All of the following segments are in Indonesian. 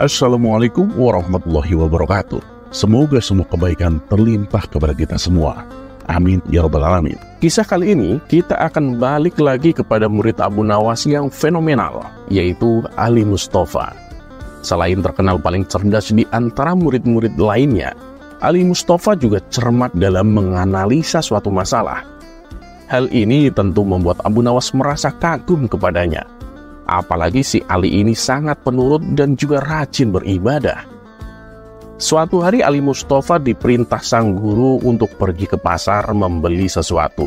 Assalamualaikum warahmatullahi wabarakatuh. Semoga semua kebaikan terlimpah kepada kita semua. Amin ya rabbal alamin. Kisah kali ini kita akan balik lagi kepada murid Abu Nawas yang fenomenal, yaitu Ali Mustafa. Selain terkenal paling cerdas di antara murid-murid lainnya, Ali Mustafa juga cermat dalam menganalisa suatu masalah. Hal ini tentu membuat Abu Nawas merasa kagum kepadanya. Apalagi si Ali ini sangat penurut dan juga rajin beribadah. Suatu hari Ali Mustafa diperintah sang guru untuk pergi ke pasar membeli sesuatu.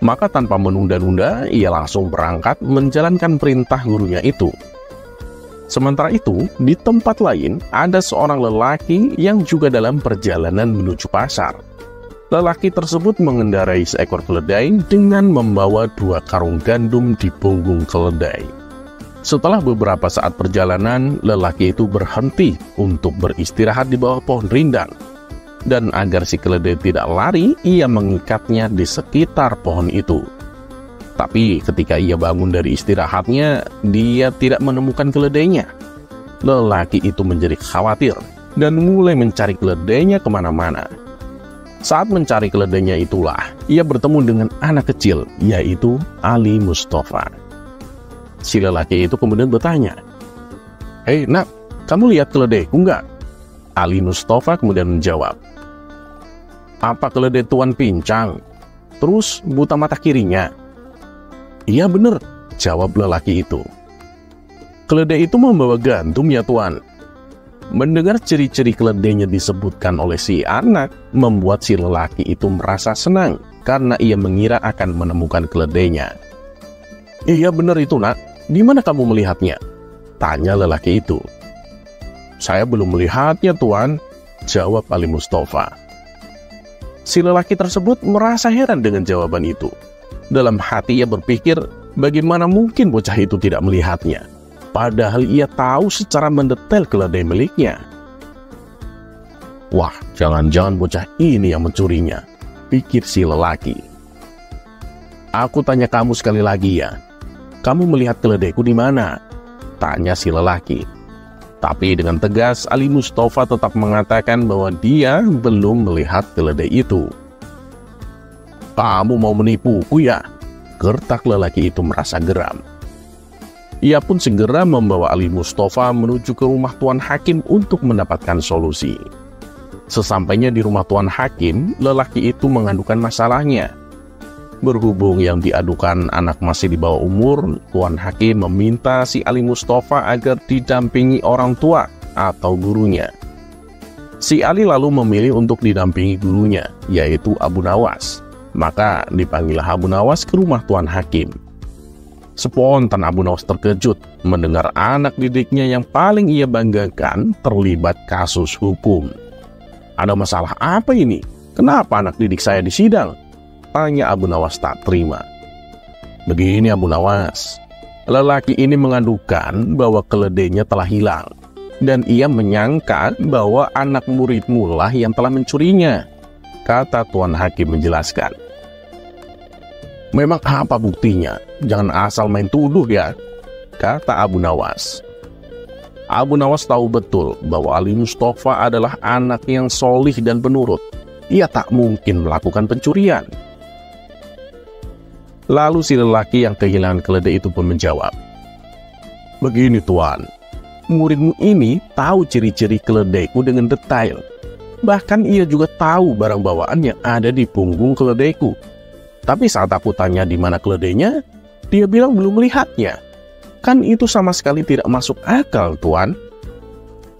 Maka tanpa menunda-nunda, ia langsung berangkat menjalankan perintah gurunya itu. Sementara itu, di tempat lain ada seorang lelaki yang juga dalam perjalanan menuju pasar. Lelaki tersebut mengendarai seekor keledai dengan membawa 2 karung gandum di punggung keledai. Setelah beberapa saat perjalanan, lelaki itu berhenti untuk beristirahat di bawah pohon rindang. Dan agar si keledai tidak lari, ia mengikatnya di sekitar pohon itu. Tapi ketika ia bangun dari istirahatnya, dia tidak menemukan keledainya. Lelaki itu menjadi khawatir dan mulai mencari keledainya kemana-mana. Saat mencari keledainya itulah, ia bertemu dengan anak kecil, yaitu Ali Mustafa. Si lelaki itu kemudian bertanya, "Hei nak, kamu lihat keledaiku enggak?" Ali Mustafa kemudian menjawab, "Apa keledai tuan pincang? Terus buta mata kirinya?" "Iya benar," jawab lelaki itu. "Keledai itu membawa gandum ya tuan." Mendengar ciri-ciri keledainya disebutkan oleh si anak, membuat si lelaki itu merasa senang karena ia mengira akan menemukan keledainya. "Iya benar itu nak. Di mana kamu melihatnya?" tanya lelaki itu. "Saya belum melihatnya tuan," jawab Ali Mustafa. Si lelaki tersebut merasa heran dengan jawaban itu. Dalam hati ia berpikir, bagaimana mungkin bocah itu tidak melihatnya, padahal ia tahu secara mendetail keledai miliknya. "Wah, jangan-jangan bocah ini yang mencurinya," pikir si lelaki. "Aku tanya kamu sekali lagi ya. Kamu melihat keledaiku di mana?" tanya si lelaki. Tapi dengan tegas, Ali Mustafa tetap mengatakan bahwa dia belum melihat keledai itu. "Kamu mau menipuku ya?" gertak lelaki itu merasa geram. Ia pun segera membawa Ali Mustafa menuju ke rumah Tuan Hakim untuk mendapatkan solusi. Sesampainya di rumah Tuan Hakim, lelaki itu mengadukan masalahnya. Berhubung yang diadukan anak masih di bawah umur, Tuan Hakim meminta si Ali Mustafa agar didampingi orang tua atau gurunya. Si Ali lalu memilih untuk didampingi gurunya, yaitu Abu Nawas. Maka dipanggillah Abu Nawas ke rumah Tuan Hakim. Spontan Abu Nawas terkejut mendengar anak didiknya yang paling ia banggakan terlibat kasus hukum. "Ada masalah apa ini? Kenapa anak didik saya disidang?" tanya Abu Nawas tak terima. "Begini Abu Nawas, lelaki ini mengadukan bahwa keledainya telah hilang, dan ia menyangka bahwa anak muridmu lah yang telah mencurinya," kata Tuan Hakim menjelaskan. "Memang apa buktinya? Jangan asal main tuduh ya," kata Abu Nawas. Abu Nawas tahu betul bahwa Ali Mustafa adalah anak yang solih dan penurut. Ia tak mungkin melakukan pencurian. Lalu si lelaki yang kehilangan keledai itu pun menjawab, "Begini tuan, muridmu ini tahu ciri-ciri keledaiku dengan detail. Bahkan ia juga tahu barang bawaan yang ada di punggung keledaiku. Tapi saat aku tanya di mana keledainya, dia bilang belum melihatnya. Kan itu sama sekali tidak masuk akal tuan."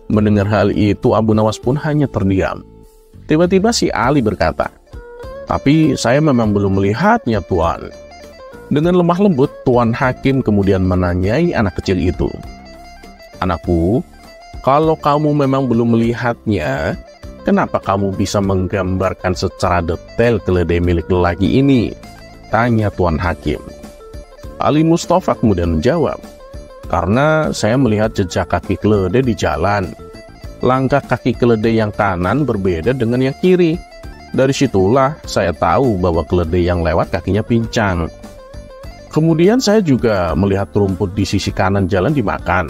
Mendengar hal itu, Abu Nawas pun hanya terdiam. Tiba-tiba si Ali berkata, "Tapi saya memang belum melihatnya tuan." Dengan lemah lembut, Tuan Hakim kemudian menanyai anak kecil itu, "Anakku, kalau kamu memang belum melihatnya, kenapa kamu bisa menggambarkan secara detail keledai milik lelaki ini?" tanya Tuan Hakim. Ali Mustafa kemudian menjawab, "Karena saya melihat jejak kaki keledai di jalan. Langkah kaki keledai yang kanan berbeda dengan yang kiri. Dari situlah saya tahu bahwa keledai yang lewat kakinya pincang. Kemudian saya juga melihat rumput di sisi kanan jalan dimakan.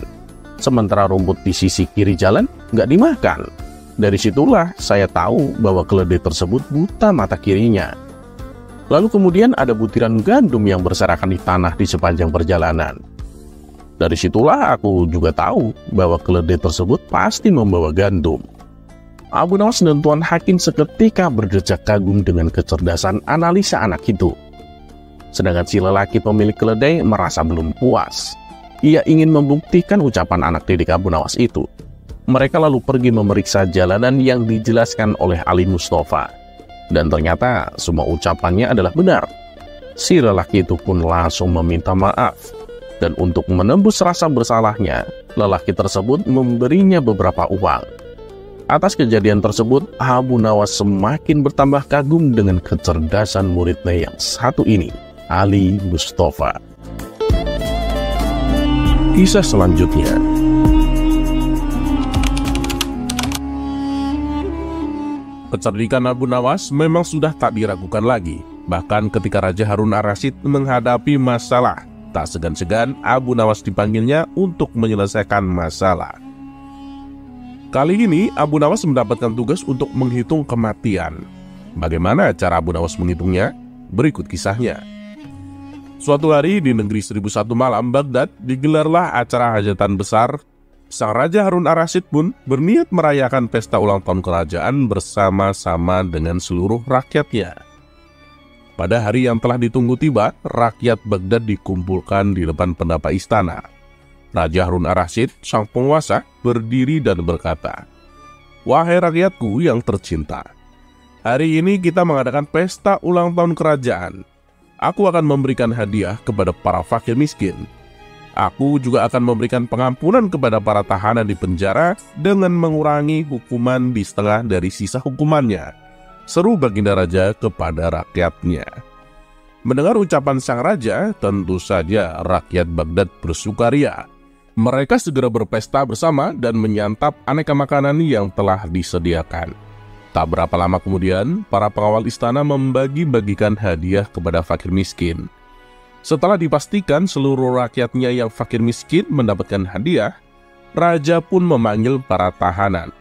sementara rumput di sisi kiri jalan nggak dimakan. Dari situlah saya tahu bahwa keledai tersebut buta mata kirinya. Lalu kemudian ada butiran gandum yang berserakan di tanah di sepanjang perjalanan. Dari situlah aku juga tahu bahwa keledai tersebut pasti membawa gandum. Abu Nawas dan Tuan Hakim seketika berdecak kagum dengan kecerdasan analisa anak itu. Sedangkan si lelaki pemilik keledai merasa belum puas. Ia ingin membuktikan ucapan anak didik Abu Nawas itu. Mereka lalu pergi memeriksa jalanan yang dijelaskan oleh Ali Mustafa. Dan ternyata semua ucapannya adalah benar. Si lelaki itu pun langsung meminta maaf. Dan untuk menembus rasa bersalahnya, lelaki tersebut memberinya beberapa uang. Atas kejadian tersebut, Abu Nawas semakin bertambah kagum dengan kecerdasan muridnya yang satu ini, Ali Mustafa. Kisah selanjutnya. Kecerdikan Abu Nawas memang sudah tak diragukan lagi. Bahkan ketika Raja Harun ar-Rasyid menghadapi masalah, tak segan-segan Abu Nawas dipanggilnya untuk menyelesaikan masalah. Kali ini Abu Nawas mendapatkan tugas untuk menghitung kematian. Bagaimana cara Abu Nawas menghitungnya? Berikut kisahnya. Suatu hari di negeri 1001 Malam, Baghdad, digelarlah acara hajatan besar. Sang Raja Harun ar-Rasyid pun berniat merayakan pesta ulang tahun kerajaan bersama-sama dengan seluruh rakyatnya. Pada hari yang telah ditunggu tiba, rakyat Baghdad dikumpulkan di depan pendapa istana. Raja Harun ar-Rasyid, sang penguasa, berdiri dan berkata, "Wahai rakyatku yang tercinta, hari ini kita mengadakan pesta ulang tahun kerajaan. Aku akan memberikan hadiah kepada para fakir miskin. Aku juga akan memberikan pengampunan kepada para tahanan di penjara dengan mengurangi hukuman di setengah dari sisa hukumannya," seru Baginda Raja kepada rakyatnya. Mendengar ucapan sang raja, tentu saja rakyat Baghdad bersukaria. Mereka segera berpesta bersama dan menyantap aneka makanan yang telah disediakan. Tak berapa lama kemudian, para pengawal istana membagi-bagikan hadiah kepada fakir miskin. Setelah dipastikan seluruh rakyatnya yang fakir miskin mendapatkan hadiah, raja pun memanggil para tahanan.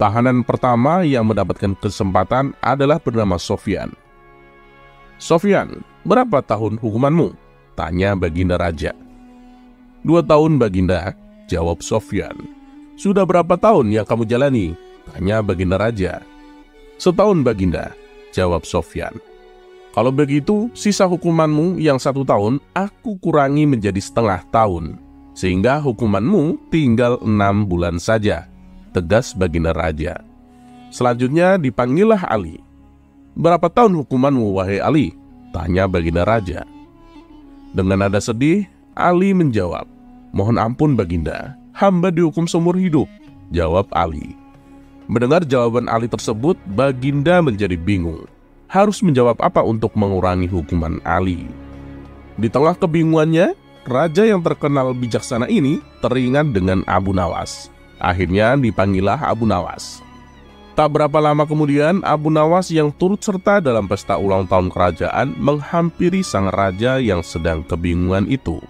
Tahanan pertama yang mendapatkan kesempatan adalah bernama Sofyan. "Sofyan, berapa tahun hukumanmu?" tanya Baginda Raja. "2 tahun, Baginda," jawab Sofyan. "Sudah berapa tahun yang kamu jalani?" tanya Baginda Raja. "Setahun, Baginda," jawab Sofyan. "Kalau begitu, sisa hukumanmu yang 1 tahun aku kurangi menjadi setengah tahun, sehingga hukumanmu tinggal 6 bulan saja," tegas Baginda Raja. Selanjutnya dipanggillah Ali. "Berapa tahun hukumanmu, wahai Ali?" tanya Baginda Raja. Dengan nada sedih, Ali menjawab, "Mohon ampun Baginda, hamba dihukum seumur hidup," jawab Ali. Mendengar jawaban Ali tersebut, Baginda menjadi bingung. Harus menjawab apa untuk mengurangi hukuman Ali? Di tengah kebingungannya, raja yang terkenal bijaksana ini teringat dengan Abu Nawas. Akhirnya dipanggillah Abu Nawas. Tak berapa lama kemudian, Abu Nawas yang turut serta dalam pesta ulang tahun kerajaan menghampiri sang raja yang sedang kebingungan itu.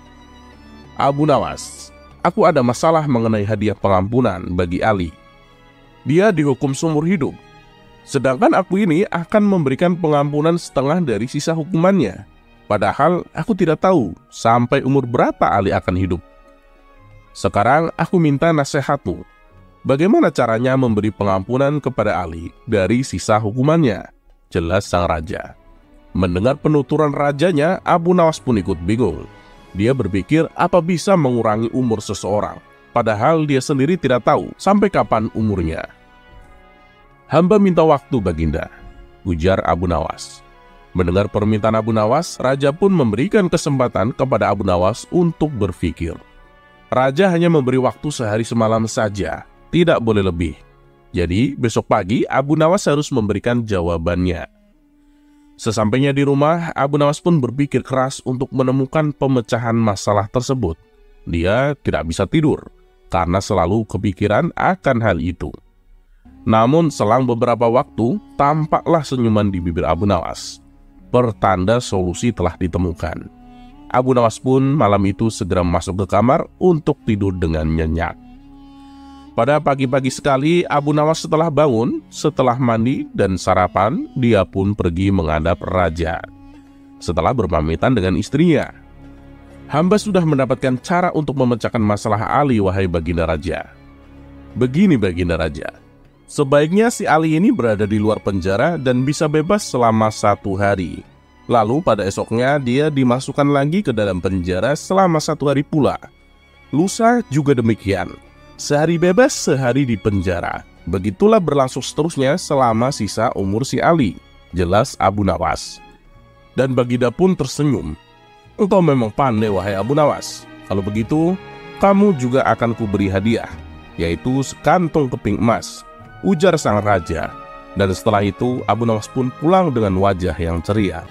"Abu Nawas, aku ada masalah mengenai hadiah pengampunan bagi Ali. Dia dihukum seumur hidup, sedangkan aku ini akan memberikan pengampunan setengah dari sisa hukumannya. Padahal aku tidak tahu sampai umur berapa Ali akan hidup. Sekarang aku minta nasihatmu. Bagaimana caranya memberi pengampunan kepada Ali dari sisa hukumannya?" jelas sang raja. Mendengar penuturan rajanya, Abu Nawas pun ikut bingung. Dia berpikir apa bisa mengurangi umur seseorang, padahal dia sendiri tidak tahu sampai kapan umurnya. "Hamba minta waktu, Baginda," ujar Abu Nawas. Mendengar permintaan Abu Nawas, raja pun memberikan kesempatan kepada Abu Nawas untuk berpikir. Raja hanya memberi waktu sehari semalam saja, tidak boleh lebih. Jadi besok pagi Abu Nawas harus memberikan jawabannya. Sesampainya di rumah, Abu Nawas pun berpikir keras untuk menemukan pemecahan masalah tersebut. Dia tidak bisa tidur, karena selalu kepikiran akan hal itu. Namun selang beberapa waktu, tampaklah senyuman di bibir Abu Nawas. Pertanda solusi telah ditemukan. Abu Nawas pun malam itu segera masuk ke kamar untuk tidur dengan nyenyak. Pada pagi-pagi sekali, Abu Nawas setelah bangun, setelah mandi dan sarapan, dia pun pergi menghadap raja. Setelah berpamitan dengan istrinya, "Hamba sudah mendapatkan cara untuk memecahkan masalah Ali, wahai baginda raja. Begini baginda raja, sebaiknya si Ali ini berada di luar penjara dan bisa bebas selama 1 hari. Lalu pada esoknya dia dimasukkan lagi ke dalam penjara selama 1 hari pula. Lusa juga demikian. Sehari bebas, sehari di penjara. Begitulah berlangsung seterusnya selama sisa umur si Ali," jelas Abu Nawas. Dan baginda pun tersenyum. "Engkau memang pandai, wahai Abu Nawas. Kalau begitu, kamu juga akan kuberi hadiah, yaitu sekantong keping emas," ujar sang raja. Dan setelah itu Abu Nawas pun pulang dengan wajah yang ceria.